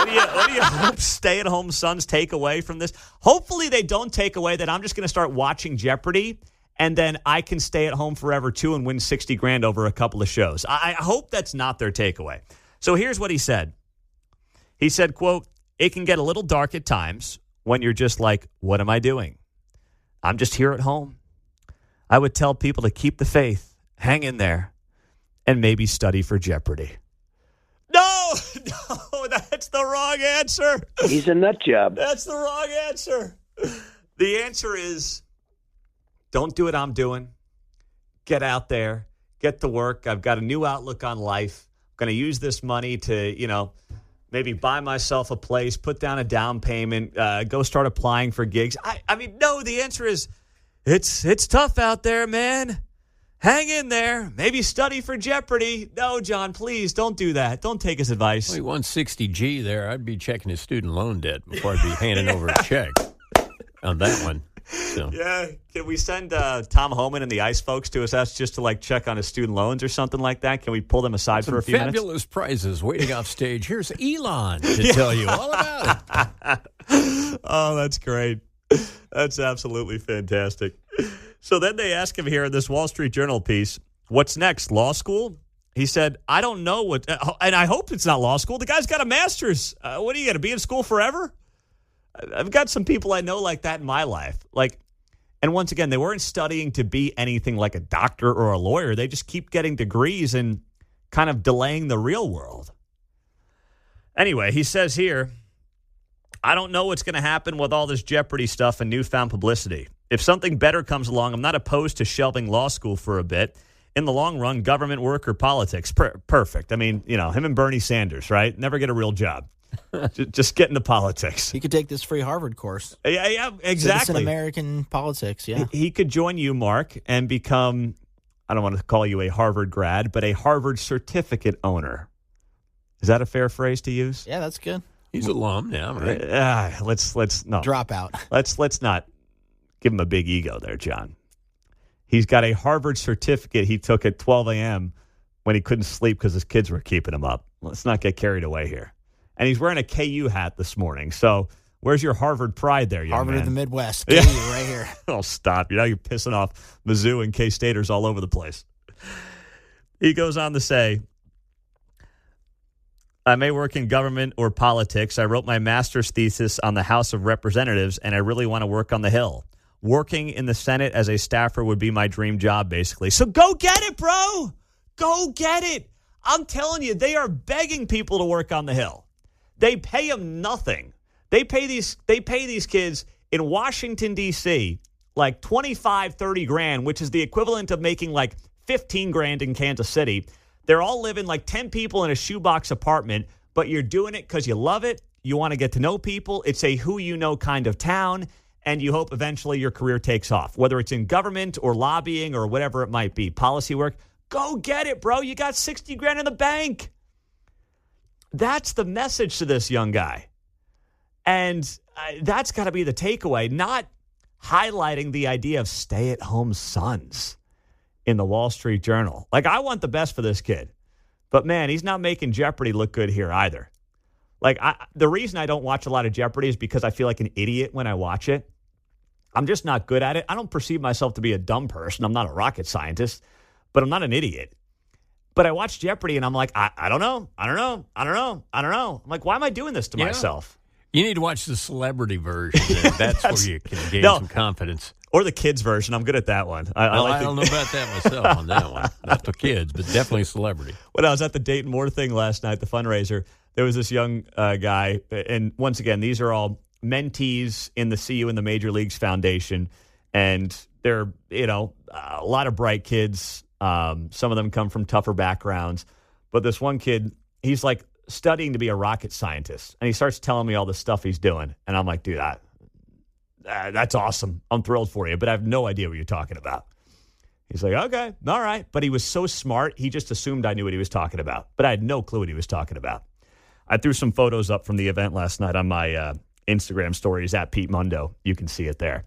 What do you hope stay-at-home sons take away from this? Hopefully they don't take away that I'm just going to start watching Jeopardy and then I can stay at home forever, too, and win $60,000 over a couple of shows. I hope that's not their takeaway. So here's what he said. He said, quote, it can get a little dark at times when you're just like, what am I doing? I'm just here at home. I would tell people to keep the faith, hang in there, and maybe study for Jeopardy. No, that's the wrong answer. He's a nut job. That's the wrong answer. The answer is don't do what I'm doing. Get out there. Get to work. I've got a new outlook on life. I'm going to use this money to, maybe buy myself a place, put down a down payment, go start applying for gigs. I mean, no, the answer is it's tough out there, man. Hang in there. Maybe study for Jeopardy. No, John, please don't do that. Don't take his advice. Well, he won $60,000 there. I'd be checking his student loan debt before I'd be handing over a check on that one. So. Yeah. Can we send Tom Homan and the ICE folks to his house just to check on his student loans or something like that? Can we pull them aside for a few minutes? Fabulous prizes waiting off stage. Here's Elon to tell you all about it. Oh, that's great. That's absolutely fantastic. So then they ask him here in this Wall Street Journal piece, what's next, law school? He said, I don't know what, and I hope it's not law school. The guy's got a master's. What are you going to be in school forever? I've got some people I know like that in my life. And once again, they weren't studying to be anything like a doctor or a lawyer. They just keep getting degrees and kind of delaying the real world. Anyway, he says here, I don't know what's going to happen with all this Jeopardy stuff and newfound publicity. If something better comes along, I'm not opposed to shelving law school for a bit. In the long run, government work or politics, perfect. I mean, him and Bernie Sanders, right? Never get a real job. Just get into politics. He could take this free Harvard course. Yeah, exactly. Citizen American politics, yeah. He could join you, Mark, and become, I don't want to call you a Harvard grad, but a Harvard certificate owner. Is that a fair phrase to use? Yeah, that's good. He's alum now, right? Let's no. Drop out. Let's not give him a big ego there, John. He's got a Harvard certificate he took at 12 a.m. when he couldn't sleep because his kids were keeping him up. Let's not get carried away here. And he's wearing a KU hat this morning. So where's your Harvard pride there, young Harvard man? of the Midwest. KU right here. Oh, stop. You're pissing off Mizzou and K-Staters all over the place. He goes on to say, I may work in government or politics. I wrote my master's thesis on the House of Representatives, and I really want to work on the Hill. Working in the Senate as a staffer would be my dream job, basically. So go get it, bro. Go get it. I'm telling you, they are begging people to work on the Hill. They pay them nothing. They pay these kids in Washington, D.C., like 25, 30 grand, which is the equivalent of making like 15 grand in Kansas City. They're all living like 10 people in a shoebox apartment, but you're doing it because you love it. You want to get to know people. It's a who you know kind of town, and you hope eventually your career takes off, whether it's in government or lobbying or whatever it might be, policy work. Go get it, bro. You got 60 grand in the bank. That's the message to this young guy. And that's got to be the takeaway, not highlighting the idea of stay-at-home sons in the Wall Street Journal. I want the best for this kid. But, man, he's not making Jeopardy look good here either. The reason I don't watch a lot of Jeopardy is because I feel like an idiot when I watch it. I'm just not good at it. I don't perceive myself to be a dumb person. I'm not a rocket scientist, but I'm not an idiot. But I watch Jeopardy, and I'm like, I don't know. I'm like, why am I doing this to myself? You need to watch the celebrity version. That's where you can gain some confidence. Or the kids version. I'm good at that one. I don't know about that myself on that one. Not the kids, but definitely celebrity. When I was at the Dayton Moore thing last night, the fundraiser, there was this young guy. And once again, these are all mentees in the CU and the Major Leagues Foundation. And they're, a lot of bright kids. Some of them come from tougher backgrounds. But this one kid, he's like studying to be a rocket scientist. And he starts telling me all the stuff he's doing. And I'm like, dude, that's awesome. I'm thrilled for you. But I have no idea what you're talking about. He's like, okay, all right. But he was so smart, he just assumed I knew what he was talking about. But I had no clue what he was talking about. I threw some photos up from the event last night on my Instagram stories at Pete Mundo. You can see it there.